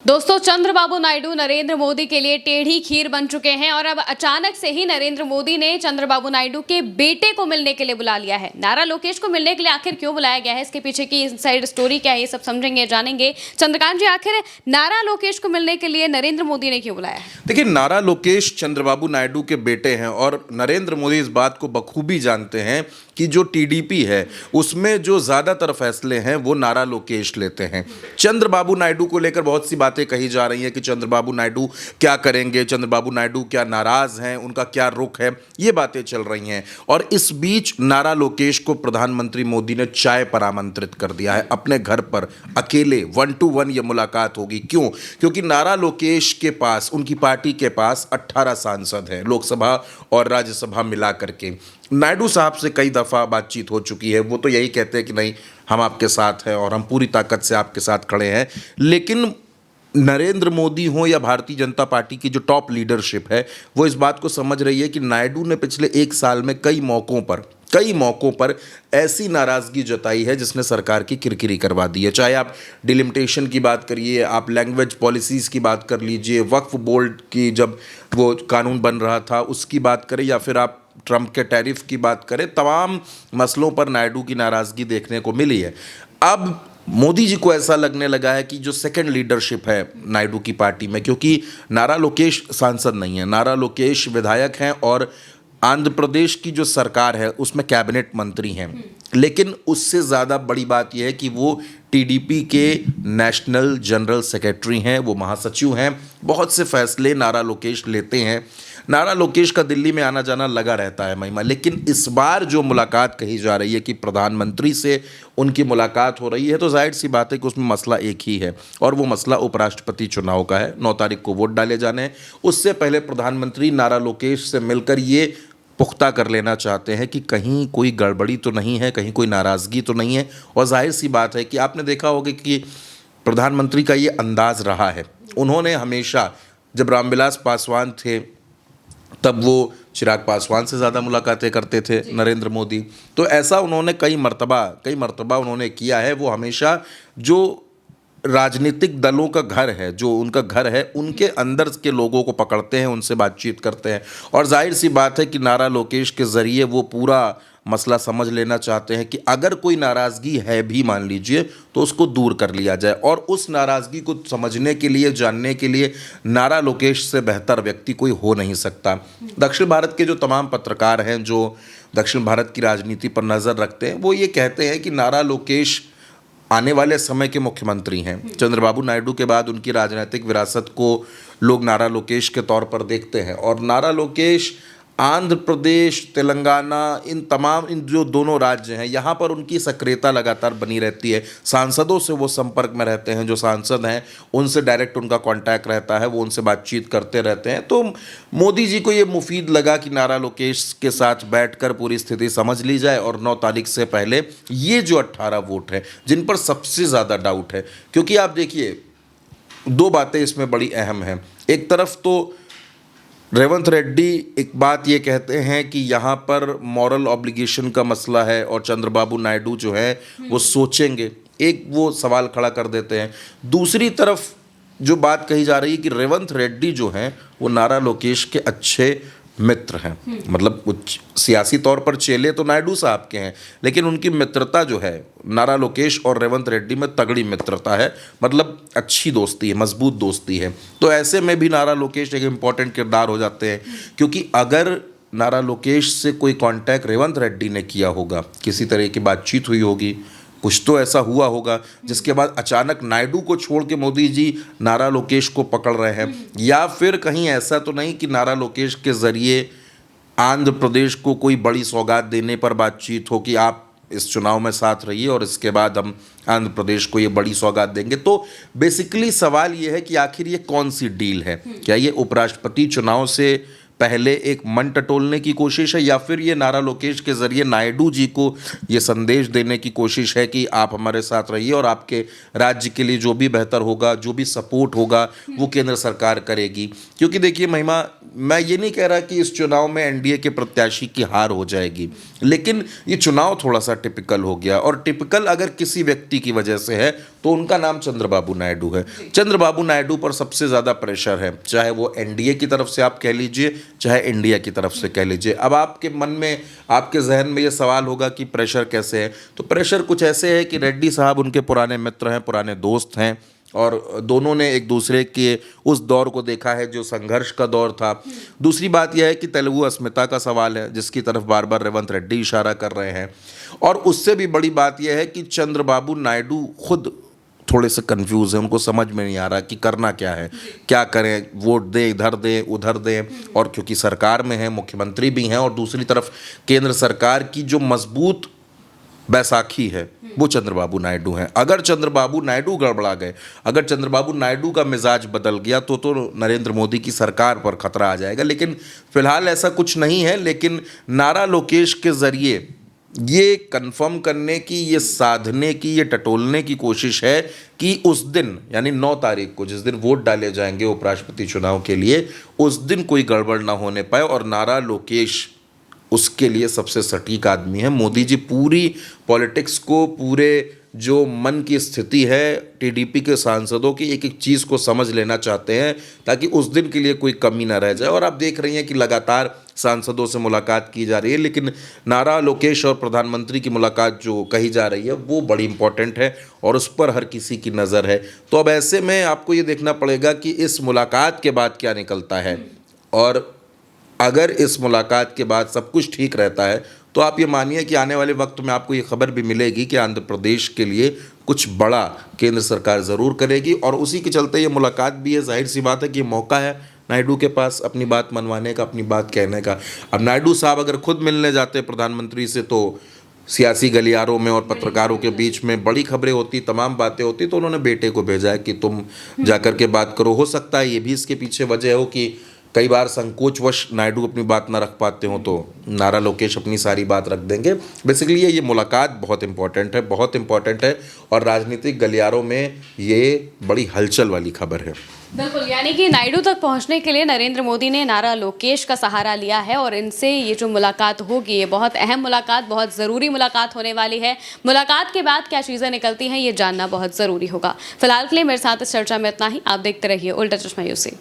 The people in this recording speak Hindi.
दोस्तों, चंद्रबाबू नायडू नरेंद्र मोदी के लिए टेढ़ी खीर बन चुके हैं और अब अचानक से ही नरेंद्र मोदी ने चंद्रबाबू नायडू के बेटे को मिलने के लिए बुला लिया है। नारा लोकेश को मिलने के लिए आखिर क्यों बुलाया गया है, इसके पीछे की इनसाइड स्टोरी क्या है, ये सब समझेंगे, जानेंगे। चंद्रकांत जी, आखिर नारा लोकेश को मिलने के लिए नरेंद्र मोदी ने क्यों बुलाया है? देखिए, नारा लोकेश चंद्रबाबू नायडू के बेटे हैं और नरेंद्र मोदी इस बात को बखूबी जानते हैं कि जो टीडीपी है उसमें जो ज़्यादातर फैसले हैं वो नारा लोकेश लेते हैं। चंद्रबाबू नायडू को लेकर बहुत सी बातें कही जा रही हैं कि चंद्रबाबू नायडू क्या करेंगे, चंद्रबाबू नायडू क्या नाराज़ हैं, उनका क्या रुख है, ये बातें चल रही हैं। और इस बीच नारा लोकेश को प्रधानमंत्री मोदी ने चाय पर आमंत्रित कर दिया है। अपने घर पर अकेले 1 to 1 ये मुलाकात होगी। क्यों? क्योंकि नारा लोकेश के पास, उनकी पार्टी के पास 18 सांसद हैं, लोकसभा और राज्यसभा मिला करके। नायडू साहब से कई दफ़ा बातचीत हो चुकी है। वो तो यही कहते हैं कि नहीं, हम आपके साथ हैं और हम पूरी ताकत से आपके साथ खड़े हैं। लेकिन नरेंद्र मोदी हो या भारतीय जनता पार्टी की जो टॉप लीडरशिप है, वो इस बात को समझ रही है कि नायडू ने पिछले 1 साल में कई मौक़ों पर ऐसी नाराज़गी जताई है जिसने सरकार की किरकिरी करवा दी है। चाहे आप डिलिमिटेशन की बात करिए, आप लैंग्वेज पॉलिसीज़ की बात कर लीजिए, वक्फ बोर्ड की जब वो कानून बन रहा था उसकी बात करें, या फिर आप ट्रंप के टैरिफ की बात करें, तमाम मसलों पर नायडू की नाराज़गी देखने को मिली है। अब मोदी जी को ऐसा लगने लगा है कि जो सेकंड लीडरशिप है नायडू की पार्टी में, क्योंकि नारा लोकेश सांसद नहीं है, नारा लोकेश विधायक हैं और आंध्र प्रदेश की जो सरकार है उसमें कैबिनेट मंत्री हैं। लेकिन उससे ज़्यादा बड़ी बात यह है कि वो टीडीपी के नेशनल जनरल सेक्रेटरी हैं, वो महासचिव हैं। बहुत से फैसले नारा लोकेश लेते हैं। नारा लोकेश का दिल्ली में आना जाना लगा रहता है महिमा। लेकिन इस बार जो मुलाकात कही जा रही है कि प्रधानमंत्री से उनकी मुलाकात हो रही है, तो जाहिर सी बात है कि उसमें मसला एक ही है और वो मसला उपराष्ट्रपति चुनाव का है। 9 तारीख को वोट डाले जाने हैं। उससे पहले प्रधानमंत्री नारा लोकेश से मिलकर ये पुख्ता कर लेना चाहते हैं कि कहीं कोई गड़बड़ी तो नहीं है, कहीं कोई नाराज़गी तो नहीं है। और जाहिर सी बात है कि आपने देखा होगा कि प्रधानमंत्री का ये अंदाज़ रहा है। उन्होंने हमेशा, जब रामविलास पासवान थे तब वो चिराग पासवान से ज़्यादा मुलाकातें करते थे नरेंद्र मोदी। तो ऐसा उन्होंने कई मर्तबा उन्होंने किया है। वो हमेशा जो राजनीतिक दलों का घर है, जो उनका घर है, उनके अंदर के लोगों को पकड़ते हैं, उनसे बातचीत करते हैं। और जाहिर सी बात है कि नारा लोकेश के ज़रिए वो पूरा मसला समझ लेना चाहते हैं कि अगर कोई नाराज़गी है भी, मान लीजिए, तो उसको दूर कर लिया जाए। और उस नाराज़गी को समझने के लिए, जानने के लिए नारा लोकेश से बेहतर व्यक्ति कोई हो नहीं सकता। दक्षिण भारत के जो तमाम पत्रकार हैं जो दक्षिण भारत की राजनीति पर नज़र रखते हैं, वो ये कहते हैं कि नारा लोकेश आने वाले समय के मुख्यमंत्री हैं। चंद्रबाबू नायडू के बाद उनकी राजनीतिक विरासत को लोग नारा लोकेश के तौर पर देखते हैं। और नारा लोकेश आंध्र प्रदेश, तेलंगाना, इन जो दोनों राज्य हैं, यहाँ पर उनकी सक्रियता लगातार बनी रहती है। सांसदों से वो संपर्क में रहते हैं, जो सांसद हैं उनसे डायरेक्ट उनका कांटेक्ट रहता है, वो उनसे बातचीत करते रहते हैं। तो मोदी जी को ये मुफीद लगा कि नारा लोकेश के साथ बैठकर पूरी स्थिति समझ ली जाए और 9 तारीख से पहले ये जो 18 वोट हैं, जिन पर सबसे ज़्यादा डाउट है, क्योंकि आप देखिए 2 बातें इसमें बड़ी अहम हैं। एक तरफ तो रेवंत रेड्डी एक बात ये कहते हैं कि यहाँ पर मॉरल ऑब्लिगेशन का मसला है और चंद्रबाबू नायडू जो है वो सोचेंगे, एक वो सवाल खड़ा कर देते हैं। दूसरी तरफ जो बात कही जा रही है कि रेवंत रेड्डी जो हैं वो नारा लोकेश के अच्छे मित्र हैं। मतलब कुछ सियासी तौर पर चेले तो नायडू साहब के हैं, लेकिन उनकी मित्रता जो है नारा लोकेश और रेवंत रेड्डी में तगड़ी मित्रता है, मतलब अच्छी दोस्ती है, मजबूत दोस्ती है। तो ऐसे में भी नारा लोकेश एक इम्पॉर्टेंट किरदार हो जाते हैं, क्योंकि अगर नारा लोकेश से कोई कांटेक्ट रेवंत रेड्डी ने किया होगा, किसी तरह की बातचीत हुई होगी, कुछ तो ऐसा हुआ होगा जिसके बाद अचानक नायडू को छोड़ के मोदी जी नारा लोकेश को पकड़ रहे हैं। या फिर कहीं ऐसा तो नहीं कि नारा लोकेश के ज़रिए आंध्र प्रदेश को कोई बड़ी सौगात देने पर बातचीत हो कि आप इस चुनाव में साथ रहिए और इसके बाद हम आंध्र प्रदेश को ये बड़ी सौगात देंगे। तो बेसिकली सवाल ये है कि आखिर ये कौन सी डील है? क्या ये उपराष्ट्रपति चुनाव से पहले एक मन टटोलने की कोशिश है, या फिर ये नारा लोकेश के ज़रिए नायडू जी को ये संदेश देने की कोशिश है कि आप हमारे साथ रहिए और आपके राज्य के लिए जो भी बेहतर होगा, जो भी सपोर्ट होगा, वो केंद्र सरकार करेगी? क्योंकि देखिए महिमा, मैं ये नहीं कह रहा कि इस चुनाव में एनडीए के प्रत्याशी की हार हो जाएगी, लेकिन ये चुनाव थोड़ा सा टिपिकल हो गया, और टिपिकल अगर किसी व्यक्ति की वजह से है तो उनका नाम चंद्रबाबू नायडू है। चंद्रबाबू नायडू पर सबसे ज़्यादा प्रेशर है, चाहे वो एनडीए की तरफ से आप कह लीजिए, चाहे इंडिया की तरफ से कह लीजिए। अब आपके मन में, आपके जहन में ये सवाल होगा कि प्रेशर कैसे है, तो प्रेशर कुछ ऐसे है कि रेड्डी साहब उनके पुराने मित्र हैं, पुराने दोस्त हैं, और दोनों ने एक दूसरे के उस दौर को देखा है जो संघर्ष का दौर था। दूसरी बात यह है कि तेलुगु अस्मिता का सवाल है, जिसकी तरफ बार बार रेवंत रेड्डी इशारा कर रहे हैं, और उससे भी बड़ी बात यह है कि चंद्रबाबू नायडू खुद थोड़े से कंफ्यूज हैं, उनको समझ में नहीं आ रहा कि करना क्या है, क्या करें, वोट दें, इधर दें, उधर दें, और क्योंकि सरकार में हैं, मुख्यमंत्री भी हैं, और दूसरी तरफ केंद्र सरकार की जो मजबूत बैसाखी है वो चंद्रबाबू नायडू हैं। अगर चंद्रबाबू नायडू गड़बड़ा गए, अगर चंद्रबाबू नायडू का मिजाज बदल गया तो नरेंद्र मोदी की सरकार पर खतरा आ जाएगा, लेकिन फिलहाल ऐसा कुछ नहीं है। लेकिन नारा लोकेश के ज़रिए ये कंफर्म करने की, ये साधने की, ये टटोलने की कोशिश है कि उस दिन, यानी 9 तारीख को, जिस दिन वोट डाले जाएंगे उपराष्ट्रपति चुनाव के लिए, उस दिन कोई गड़बड़ ना होने पाए, और नारा लोकेश उसके लिए सबसे सटीक आदमी है। मोदी जी पूरी पॉलिटिक्स को, पूरे जो मन की स्थिति है टीडीपी के सांसदों की, एक एक चीज़ को समझ लेना चाहते हैं, ताकि उस दिन के लिए कोई कमी ना रह जाए। और आप देख रही हैं कि लगातार सांसदों से मुलाकात की जा रही है, लेकिन नारा लोकेश और प्रधानमंत्री की मुलाकात जो कही जा रही है वो बड़ी इंपॉर्टेंट है, और उस पर हर किसी की नज़र है। तो अब ऐसे में आपको ये देखना पड़ेगा कि इस मुलाकात के बाद क्या निकलता है, और अगर इस मुलाकात के बाद सब कुछ ठीक रहता है तो आप ये मानिए कि आने वाले वक्त में आपको ये खबर भी मिलेगी कि आंध्र प्रदेश के लिए कुछ बड़ा केंद्र सरकार ज़रूर करेगी, और उसी के चलते ये मुलाकात भी है। जाहिर सी बात है कि मौका है नायडू के पास अपनी बात मनवाने का, अपनी बात कहने का। अब नायडू साहब अगर खुद मिलने जाते प्रधानमंत्री से तो सियासी गलियारों में और पत्रकारों के बीच में बड़ी खबरें होती, तमाम बातें होती, तो उन्होंने बेटे को भेजा है कि तुम जाकर के बात करो। हो सकता है ये भी इसके पीछे वजह हो कि कई बार संकोचवश नायडू अपनी बात ना रख पाते हो तो नारा लोकेश अपनी सारी बात रख देंगे। बेसिकली ये मुलाकात बहुत इंपॉर्टेंट है, बहुत इंपॉर्टेंट है, और राजनीतिक गलियारों में ये बड़ी हलचल वाली खबर है। बिल्कुल, यानी कि नायडू तक पहुंचने के लिए नरेंद्र मोदी ने नारा लोकेश का सहारा लिया है, और इनसे ये जो मुलाकात होगी ये बहुत अहम मुलाकात, बहुत ज़रूरी मुलाकात होने वाली है। मुलाकात के बाद क्या चीज़ें निकलती हैं ये जानना बहुत ज़रूरी होगा। फिलहाल के लिए मेरे साथ इस चर्चा में इतना ही। आप देखते रहिए उल्टा चश्मा यूसी।